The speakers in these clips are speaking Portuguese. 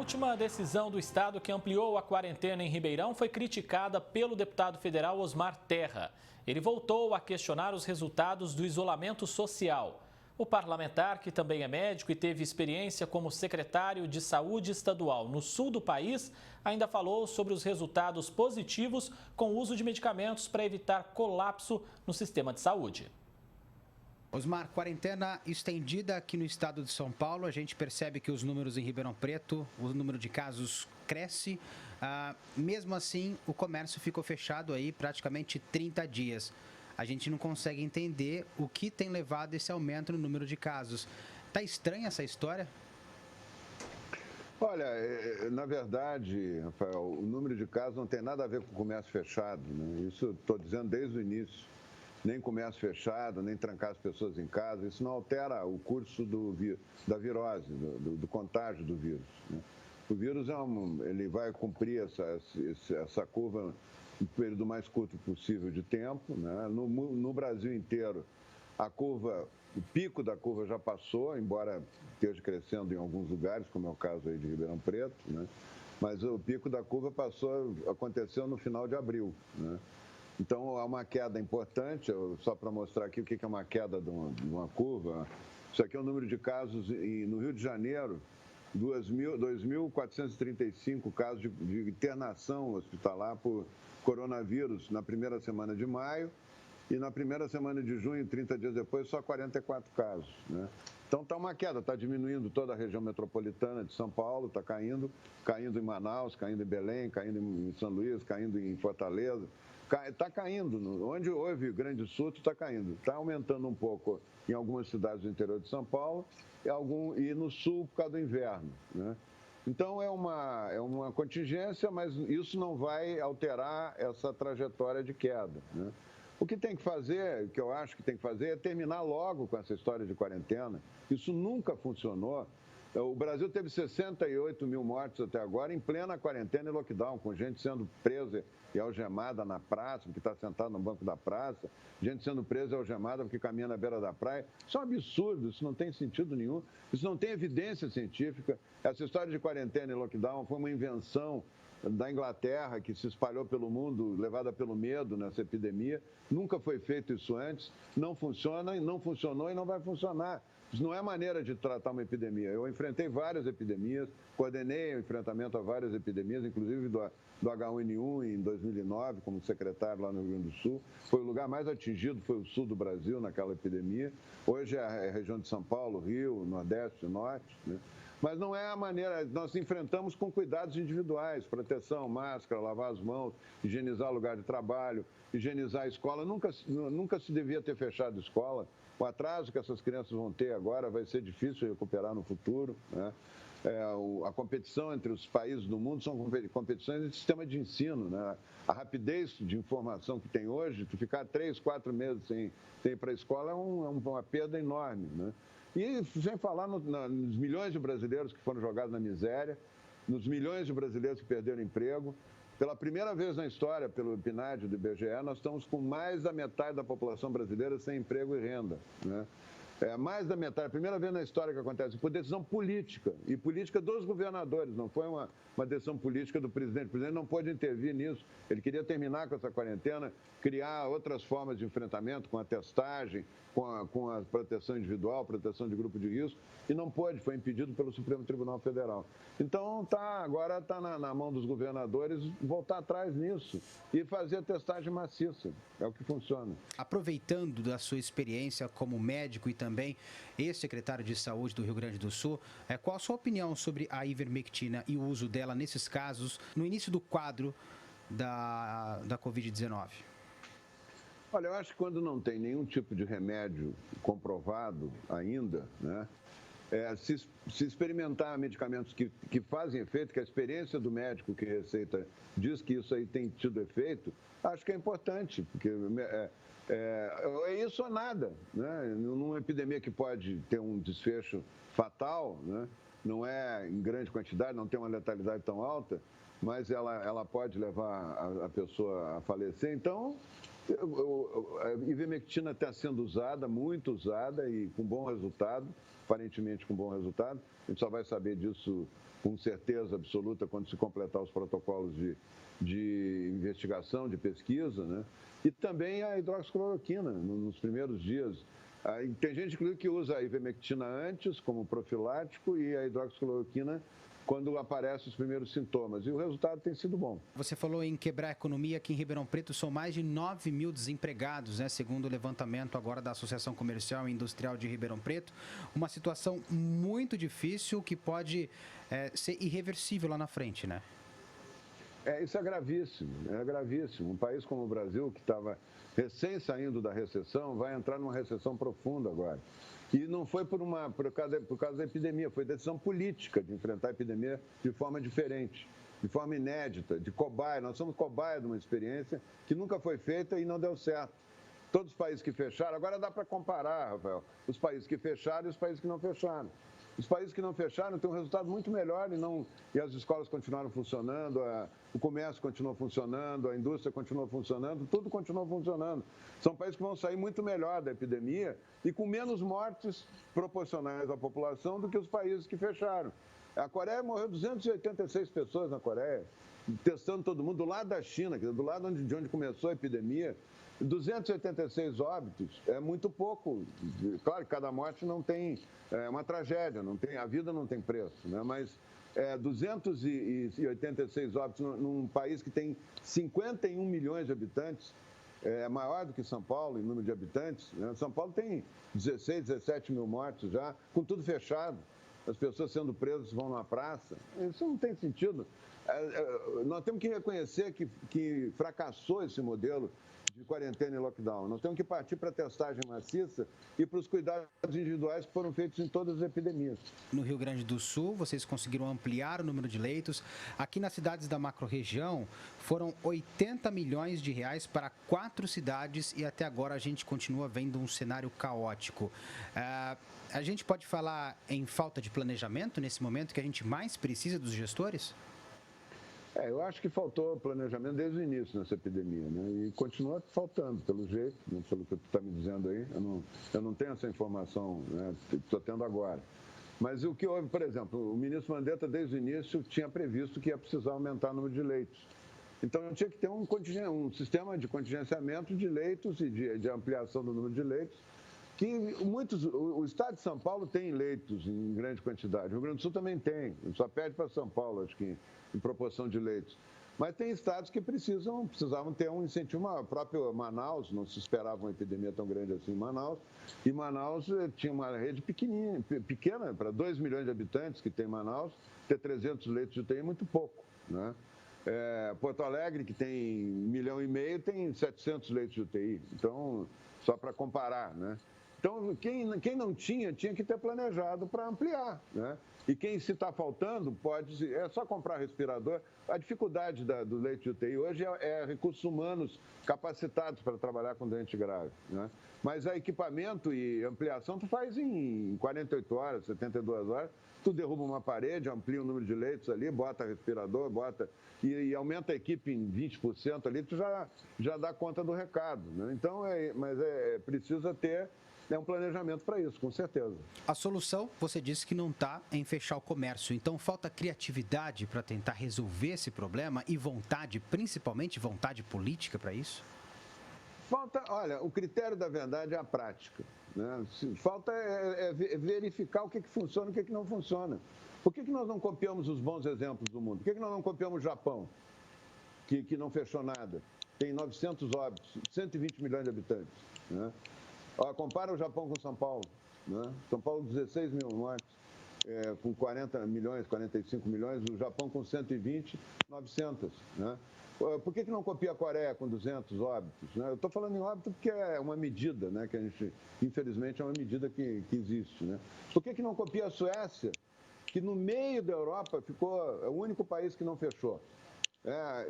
última decisão do Estado que ampliou a quarentena em Ribeirão foi criticada pelo deputado federal Osmar Terra. Ele voltou a questionar os resultados do isolamento social. O parlamentar, que também é médico e teve experiência como secretário de saúde estadual no sul do país, ainda falou sobre os resultados positivos com o uso de medicamentos para evitar colapso no sistema de saúde. Osmar, quarentena estendida aqui no estado de São Paulo, a gente percebe que os números em Ribeirão Preto, o número de casos cresce. Mesmo assim, o comércio ficou fechado aí praticamente 30 dias. A gente não consegue entender o que tem levado esse aumento no número de casos. Tá estranha essa história? Olha, na verdade, Rafael, o número de casos não tem nada a ver com o comércio fechado, né? Isso estou dizendo desde o início. Nem comércio fechado, nem trancar as pessoas em casa, isso não altera o curso da virose, do contágio do vírus, né? O vírus ele vai cumprir essa curva no período mais curto possível de tempo, né? No Brasil inteiro, o pico da curva já passou, embora esteja crescendo em alguns lugares, como é o caso aí de Ribeirão Preto, né? Mas o pico da curva aconteceu no final de abril, né? Então, há uma queda importante, só para mostrar aqui o que é uma queda de uma curva. Isso aqui é o número de casos no Rio de Janeiro, 2.435 casos de internação hospitalar por coronavírus na primeira semana de maio e na primeira semana de junho, 30 dias depois, só 44 casos, né? Então, está uma queda, está diminuindo toda a região metropolitana de São Paulo, está caindo em Manaus, caindo em Belém, caindo em São Luís, caindo em Fortaleza. Está caindo, onde houve grande surto, está caindo. Está aumentando um pouco em algumas cidades do interior de São Paulo e no sul por causa do inverno, né? Então, é uma contingência, mas isso não vai alterar essa trajetória de queda, né? O que tem que fazer, o que eu acho que tem que fazer, é terminar logo com essa história de quarentena. Isso nunca funcionou. O Brasil teve 68 mil mortes até agora, em plena quarentena e lockdown, com gente sendo presa e algemada na praça, porque está sentado no banco da praça, gente sendo presa e algemada porque caminha na beira da praia. Isso é um absurdo, isso não tem sentido nenhum, isso não tem evidência científica. Essa história de quarentena e lockdown foi uma invenção da Inglaterra, que se espalhou pelo mundo, levada pelo medo nessa epidemia. Nunca foi feito isso antes, não funciona, não funcionou e não vai funcionar. Isso não é maneira de tratar uma epidemia. Eu enfrentei várias epidemias, coordenei o enfrentamento a várias epidemias, inclusive do H1N1 em 2009, como secretário lá no Rio Grande do Sul. Foi o lugar mais atingido, foi o sul do Brasil naquela epidemia. Hoje é a região de São Paulo, Rio, Nordeste, Norte, né? Mas não é a maneira, nós enfrentamos com cuidados individuais, proteção, máscara, lavar as mãos, higienizar o lugar de trabalho, higienizar a escola. Nunca se devia ter fechado a escola. O atraso que essas crianças vão ter agora vai ser difícil recuperar no futuro, né? A competição entre os países do mundo são competições de sistema de ensino, né? A rapidez de informação que tem hoje, tu ficar 3, 4 meses sem ir para a escola é uma perda enorme, né? E sem falar nos milhões de brasileiros que foram jogados na miséria, nos milhões de brasileiros que perderam emprego. Pela primeira vez na história, pelo PNAD do IBGE, nós estamos com mais da metade da população brasileira sem emprego e renda, né? Mais da metade, a primeira vez na história que acontece, por decisão política, e política dos governadores, não foi uma decisão política do presidente. O presidente não pôde intervir nisso, ele queria terminar com essa quarentena, criar outras formas de enfrentamento, com a testagem, com a proteção individual, proteção de grupo de risco, e não pôde, foi impedido pelo Supremo Tribunal Federal. Então, agora está na mão dos governadores voltar atrás nisso e fazer a testagem maciça, é o que funciona. Aproveitando da sua experiência como médico e também ex-secretário de Saúde do Rio Grande do Sul, qual a sua opinião sobre a ivermectina e o uso dela nesses casos, no início do quadro da Covid-19? Olha, eu acho que quando não tem nenhum tipo de remédio comprovado ainda, né, se experimentar medicamentos que fazem efeito, que a experiência do médico que receita diz que isso aí tem tido efeito, acho que é importante, porque é isso ou nada, né? Numa epidemia que pode ter um desfecho fatal, né? Não é em grande quantidade, não tem uma letalidade tão alta, mas ela pode levar a pessoa a falecer. Então, a ivermectina está sendo usada, muito usada e com bom resultado, aparentemente com bom resultado. A gente só vai saber disso com certeza absoluta quando se completar os protocolos de investigação, de pesquisa, né? E também a hidroxicloroquina, nos primeiros dias. Tem gente, inclusive, que usa a ivermectina antes, como profilático, e a hidroxicloroquina quando aparecem os primeiros sintomas. E o resultado tem sido bom. Você falou em quebrar a economia. Aqui em Ribeirão Preto são mais de 9 mil desempregados, né? Segundo o levantamento agora da Associação Comercial e Industrial de Ribeirão Preto. Uma situação muito difícil que pode ser irreversível lá na frente, né? Isso é gravíssimo, é gravíssimo. Um país como o Brasil, que estava recém saindo da recessão, vai entrar numa recessão profunda agora. E não foi por causa da epidemia, foi decisão política de enfrentar a epidemia de forma diferente, de forma inédita, de cobaia. Nós somos cobaia de uma experiência que nunca foi feita e não deu certo. Todos os países que fecharam, agora dá para comparar, Rafael, os países que fecharam e os países que não fecharam. Os países que não fecharam têm um resultado muito melhor e as escolas continuaram funcionando, o comércio continuou funcionando, a indústria continuou funcionando, tudo continuou funcionando. São países que vão sair muito melhor da epidemia e com menos mortes proporcionais à população do que os países que fecharam. A Coreia morreu 286 pessoas na Coreia, testando todo mundo, do lado da China, do lado de onde começou a epidemia. 286 óbitos é muito pouco. Claro que cada morte não tem uma tragédia, a vida não tem preço, né? Mas 286 óbitos num país que tem 51 milhões de habitantes, é maior do que São Paulo em número de habitantes, né? São Paulo tem 16, 17 mil mortos já, com tudo fechado. As pessoas sendo presas vão na praça. Isso não tem sentido. Nós temos que reconhecer que fracassou esse modelo de quarentena e lockdown. Nós temos que partir para a testagem maciça e para os cuidados individuais que foram feitos em todas as epidemias. No Rio Grande do Sul, vocês conseguiram ampliar o número de leitos. Aqui nas cidades da macro-região, foram 80 milhões de reais para 4 cidades e até agora a gente continua vendo um cenário caótico. A gente pode falar em falta de planejamento nesse momento que a gente mais precisa dos gestores? Eu acho que faltou planejamento desde o início nessa epidemia, né? E continua faltando, pelo jeito, né? Pelo que tu está me dizendo aí. Eu não tenho essa informação, né? Estou tendo agora. Mas o que houve, por exemplo, o ministro Mandetta, desde o início, tinha previsto que ia precisar aumentar o número de leitos. Então, tinha que ter um sistema de contingenciamento de leitos e de ampliação do número de leitos. O estado de São Paulo tem leitos em grande quantidade, o Rio Grande do Sul também tem, só perde para São Paulo, acho que em proporção de leitos. Mas tem estados que precisavam ter um incentivo maior. O próprio Manaus, não se esperava uma epidemia tão grande assim em Manaus, e Manaus tinha uma rede pequena, para 2 milhões de habitantes que tem Manaus, ter 300 leitos de UTI é muito pouco, né? Porto Alegre, que tem 1,5 milhão, tem 700 leitos de UTI, então, só para comparar, né? Então, quem não tinha que ter planejado para ampliar, né? E quem se está faltando, é só comprar respirador. A dificuldade do leite de UTI hoje é recursos humanos capacitados para trabalhar com doente grave, né? Mas equipamento e ampliação tu faz em 48 horas, 72 horas. Tu derruba uma parede, amplia o número de leitos ali, bota respirador, e aumenta a equipe em 20% ali, tu já dá conta do recado, né? Então, precisa ter um planejamento para isso, com certeza. A solução, você disse que não está em fechar o comércio. Então, falta criatividade para tentar resolver esse problema e vontade, principalmente vontade política para isso? Olha, o critério da verdade é a prática, né? Falta verificar o que funciona e o que não funciona. Por que nós não copiamos os bons exemplos do mundo? Por que nós não copiamos o Japão, que não fechou nada? Tem 900 óbitos, 120 milhões de habitantes, né? Compara o Japão com São Paulo, né? São Paulo, 16 mil mortes, com 40 milhões, 45 milhões, o Japão com 120, 900, né? Por que não copia a Coreia com 200 óbitos, né? Eu estou falando em óbito porque é uma medida, né, que a gente, infelizmente, é uma medida que existe, né? Por que não copia a Suécia, que no meio da Europa ficou o único país que não fechou?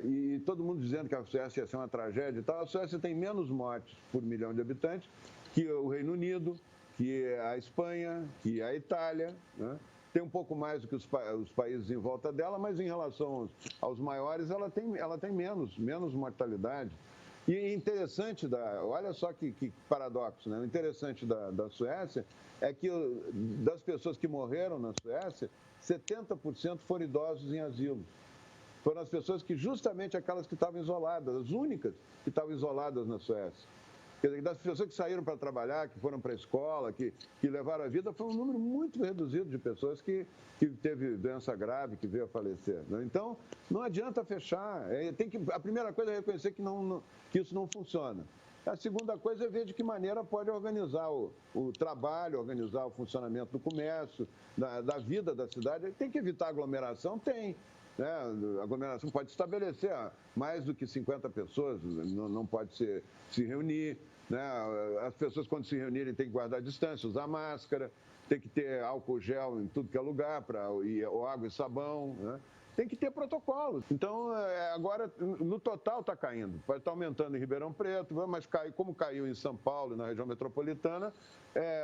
E todo mundo dizendo que a Suécia ia ser uma tragédia e tal. A Suécia tem menos mortes por 1 milhão de habitantes que o Reino Unido, que a Espanha, que a Itália, né? Tem um pouco mais do que os países em volta dela, mas em relação aos maiores, ela tem menos mortalidade. E interessante, olha só que paradoxo, né? O interessante da Suécia é que das pessoas que morreram na Suécia, 70% foram idosos em asilos. Foram as pessoas que, justamente aquelas que estavam isoladas, as únicas que estavam isoladas na Suécia. Quer dizer, das pessoas que saíram para trabalhar, que foram para a escola, que levaram a vida, foi um número muito reduzido de pessoas que teve doença grave, que veio a falecer. Né? Então, não adianta fechar. A primeira coisa é reconhecer que isso não funciona. A segunda coisa é ver de que maneira pode organizar o trabalho, organizar o funcionamento do comércio, da vida da cidade. Tem que evitar aglomeração? Tem. Né? A aglomeração pode estabelecer mais do que 50 pessoas, não pode se reunir. Né? As pessoas, quando se reunirem, têm que guardar distância, usar máscara, tem que ter álcool gel em tudo que é lugar, ou água e sabão. Né? Tem que ter protocolos. Então, agora, no total está caindo. Pode estar aumentando em Ribeirão Preto, mas como caiu em São Paulo e na região metropolitana,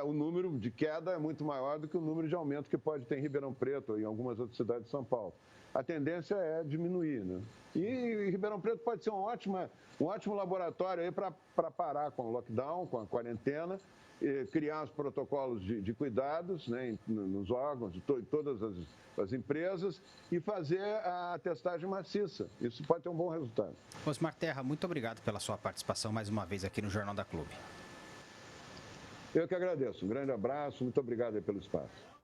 o número de queda é muito maior do que o número de aumento que pode ter em Ribeirão Preto ou em algumas outras cidades de São Paulo. A tendência é diminuir, né? E Ribeirão Preto pode ser um ótimo laboratório aí para parar com o lockdown, com a quarentena, criar os protocolos de cuidados, né, nos órgãos de todas as empresas e fazer a testagem maciça. Isso pode ter um bom resultado. Osmar Terra, muito obrigado pela sua participação mais uma vez aqui no Jornal da Clube. Eu que agradeço. Um grande abraço, muito obrigado aí pelo espaço.